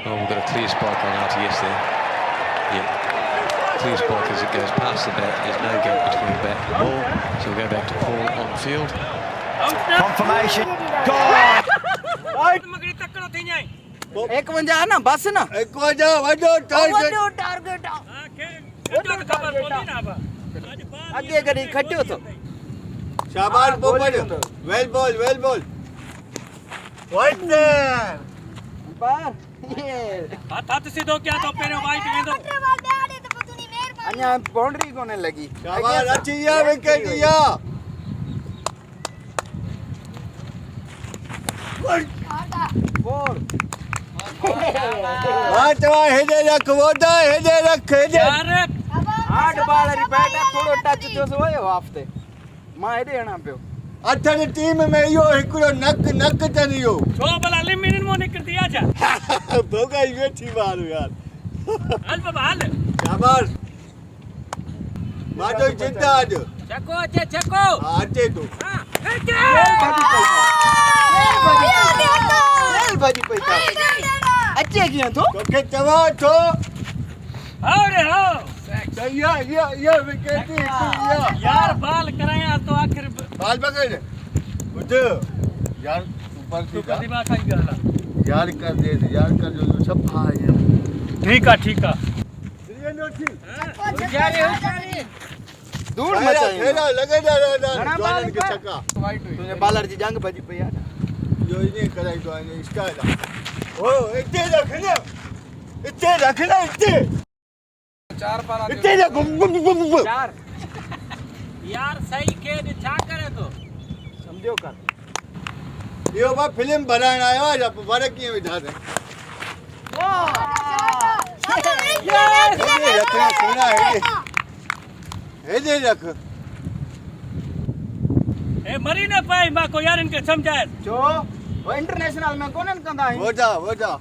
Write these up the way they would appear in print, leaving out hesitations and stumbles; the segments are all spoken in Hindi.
Oh, we've got a clear spike on RTS there. Yeah. Clear spike as it goes past the bat. There's no gap between the bat and the ball. So we'll go back to Paul on field. Confirmation. God! 51 ना बस ना 51 वडो टारगेट आगे करी खट्यो तो शाबाश बोबड़ वेल बॉल व्हाट बार ये हाथ सीधो क्या तो पेरो वाइट वेंदो अन्या बाउंड्री कोने लगी शाबाश अच्छी या विकेट या फोर वाटवा हेडे रख वोदा हेडे रख हेडे यार 8 बाल री बैट थोड़ो टच थियो सो यो हफ्ते मां हेडे हणा पियो अठन टीम में यो हिकड़ो नक तन यो छो भला लिमिट मो निकल दिया जा भोगाई वेठी मारो यार हल बाबा हल शाबाश माजो चिंता आज चको चको आते तो हां भाजी पैसा अच्छे किया तो के तवा तो अरे हो या विकेट या यार बाल कराया तो आखिर बाल पकड़ उठ यार ऊपर की प्रतिभा खाई गला यार कर दे यार कर जो सब आ है ठीक है ये नो ठीक दूर मचाई खेला लगे जा घणा बाल जोलन के छक्का तुझे बालर जी जंग भजी पे यार जो इन्हें कराई तो आने स्टाइल ओ इतने रखना इतने चार पार इतने रख चार यार सही के छा करे तो समझो कर यो बा फिल्म बनाना आयो आज फर्क किए बिठा दे ये रखना सुना है ये रख ए मरी न पाई मा को यार इनके समझाए जो वो इंटरनेशनल में कोनन कंदा है हो जा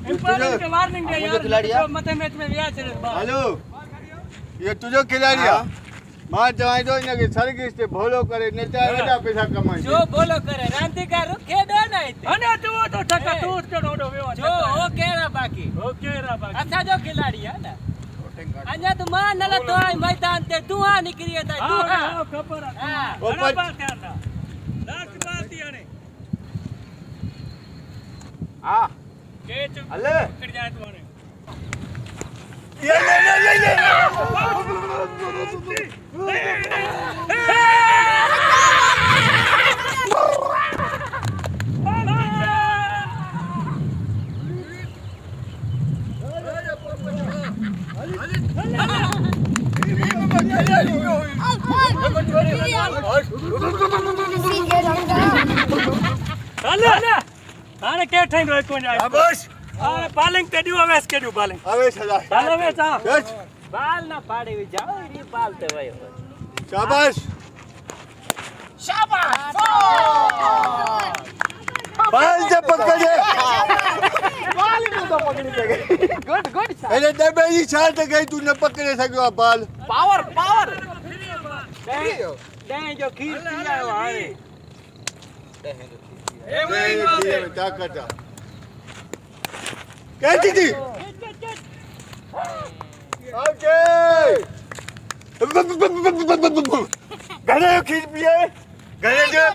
इंपॉर्टेंट के वार्निंग दे मुझे खिलाड़ी यार मत मैच में व्याज रे हेलो ये तुझो खिलाड़ी है मां जवाई दो इने के सर्विस से भोलो करे नेता वडा पैसा कमाई जो बोलो करे रांती का रुखे दो नहीं अने तू तो ठका तू चढ़ो वेवा जो ओके रा बाकी अच्छा जो खिलाड़ी है ना अन्या तू मान नला तो आई मैदान ते तू आ निकरी था तू हां खबर हां बड़ा बात ध्यान दा लास्ट बात ही आने हां के अल्ले कर जाए तुम्हारे ये अल्ले आने के टाइम रो को जाए बस बालिंग ते दियो वेस के दियो बालिंग अबे सदा चलो वे सा बस बाल ना पाड़े वे जाओ री बाल ते वयो शाबाश बाल से पकड़े बाल ही तो पकड़ी गई गुड अरे दबे ही शॉट गई तू न पकड़े सको बाल पावर दे जो खीर पिया है ए वही ताकत कैसी थी ओके गले खीर पिए गले जो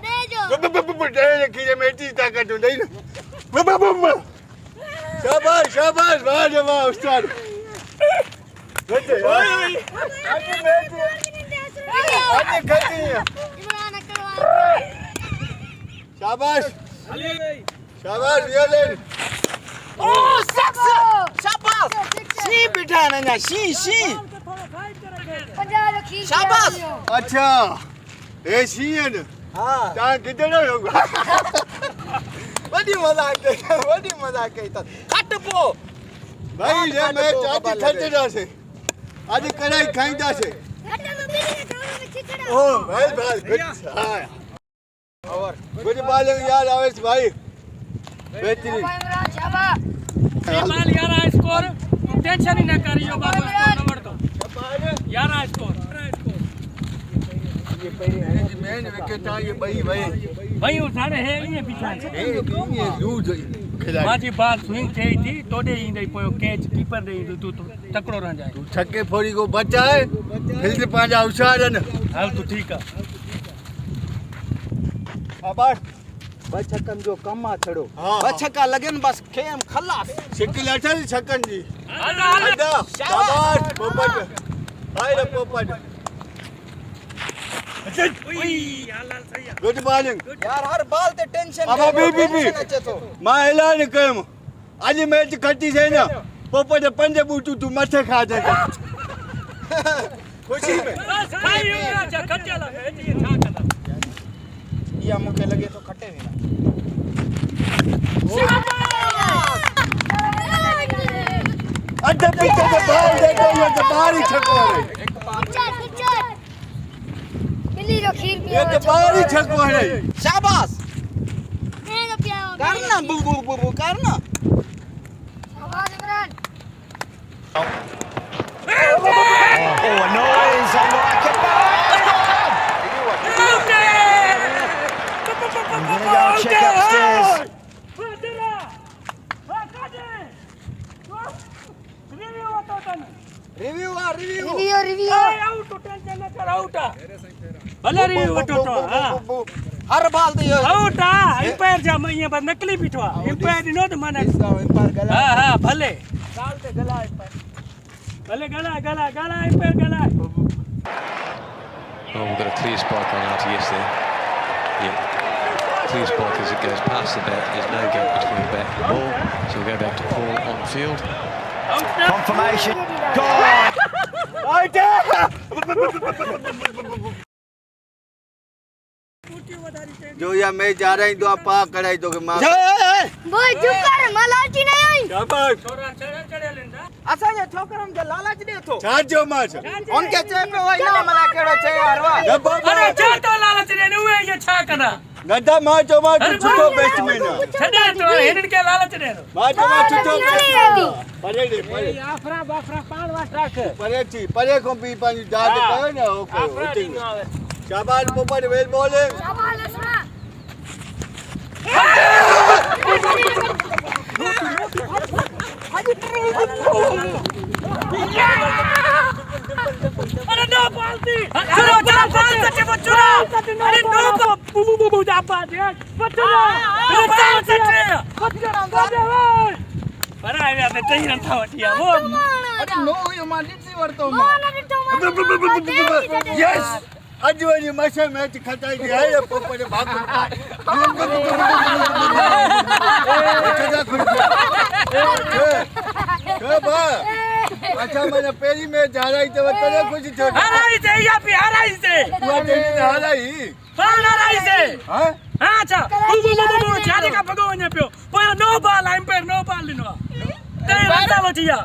खीर में इतनी ताकत नहीं ना शाबाश वाह उस्ताद शाबाश वियोलेन ओ शाबाश सी बिठा ना सी शाबाश अच्छा ए सीएन हां ता किधर होगा वडी मजाक है तो कट पो भाई रे मैं चाची खतरा से आज कढ़ाई खाईंदा से ओ भाई गुड हां और गुड बॉलिंग यार आवेश भाई बेहतरीन बाल 11 स्कोर टेंशन ही ना करियो बाबू स्कोर नंबर तो 11 स्कोर ये पहले मैन विकेट आ ये भाई भाई वो सारे है ये पीछे ये लूज खिलाड़ी माजी बाल स्विंग થઈ હતી તોડે ઈંદઈ પોયો કેચ કીપર રે તું તકડો રન જાય तू छक्के फोड़ी को बचाए फिर पांजा होशियार है ना હાલ તું ઠીક આ शाबाश बस छक्कन जो कम्मा छड़ो हाँ, बस हाँ। छक्का लगन बस खेम खलास सिक्की लटा दी छक्कन जी હાલો હાલો अड्डा शाबाश पोपट हाय रे पोपट ઉઈ હાલ હાલ થઈ गुड बॉलिंग यार हर बाल ते टेंशन अब बी मां ऐलान कयम आज मैच खटी से ना पोपट पंज बूटू तू मथे खा दे खुशी में બસ ખાઈ રહ્યો છે ખટ્યા લાગે હજી છા કદા या मुके लगे तो खट्टे भी ना अड्डे पीछे से बाहर देखो ये तो बाहर ही छक्का है ये तो बाहर ही छक्का है शाबाश करना बू बू बू बू करना रिव्यू आ रिव्यू ભલે રહ્યું વટો તો હા हर बाल दे આઉટ આ એમ્પાયર જા અહીંયા પર નકલી પીઠવા એમ્પાયર નો તો મને एम्पायर गला હા હા ભલે साल ते गला एम्पायर ભલે ગલા ગલા ગલા umpire Gala Oh, we've got a clear spot going out yesterday. Yeah, clear spot as it goes past the bat. There's no gap between bat and ball, so we'll go back to Paul on field. Confirmation. जो या मैं जा रही तो आप पा कराई तो के मां बोल चुप कर मलाची नहीं आई शाबाश છોરા ચડે ચડે લેંદા असा जे छोकरन के लालच दे थो छाजो माच उनके चे पे वही ना मला केड़ो चे हरवा અરે ચા તો લાલચ રે ને એ છા કના गदा माचो माच छुटो बैट्समैन છડે તો હેડ કે લાલચ રે माचो माच छुटो परे दे परे આફરા બાફરા પાડવા રાખ परे को भी पानी जा दे कयो ना ओके शाबाश पोपट वेल बॉलिंग शाबाश सुना અરે નો પાલતી ચલો ચલો પાલ સચે બચુરા અરે નો બુ બુ બુ જાપા દે બચુરા નો પાલ સચે બચુરા ગાડે વે પર આવ્યા તે તઈ રન થાવટિયા હો अरे नो यो मांडी सी वर्तो यस आज वाली मशे मैच खटाई दी है ये पोपट भाग अच्छा मैंने पहली में जा रही तो तेरे कुछ छोड़ હરાઈ છે યા પી હરાઈ છે तू तेरी हालाई પાલ હરાઈ છે हां હા અચ્છા બુ બુ બુ જાને કા ભગવાન આપ્યો પોયો નો બાલ એમ્પાયર નો બાલ લીનો તે રન થાવટિયા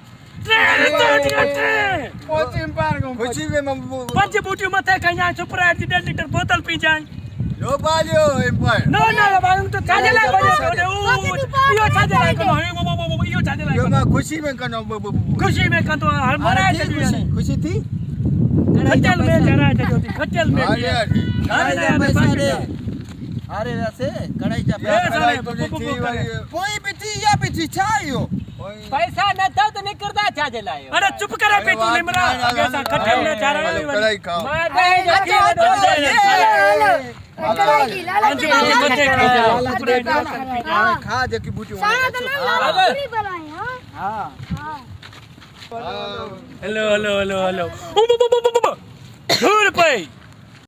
कोच एम्पायर को खुशी में पंच बूटी मथे कन्या सुपराइट दी 1 लीटर बोतल पी जाए लो बालियो एम्पायर नो नो बांग तो चाजे ला बजे यो चाजे ला को यो चाजे ला यो मैं खुशी में कनो खुशी में कंतो मरा है खुशी थी खटल में जरा जती खटल में अरे वैसे कढ़ाई जा कोई भी थी या भी थी छायो पैसा न दो तो नहीं करदा चाजे लायो अरे चुप करे पे तू निमरा ऐसा खटल में जा रहा कढ़ाई खाओ मार दे खा जे की बूटी सारा तो ना पूरी बनाई हां हां हेलो हेलो हेलो हेलो दूर पे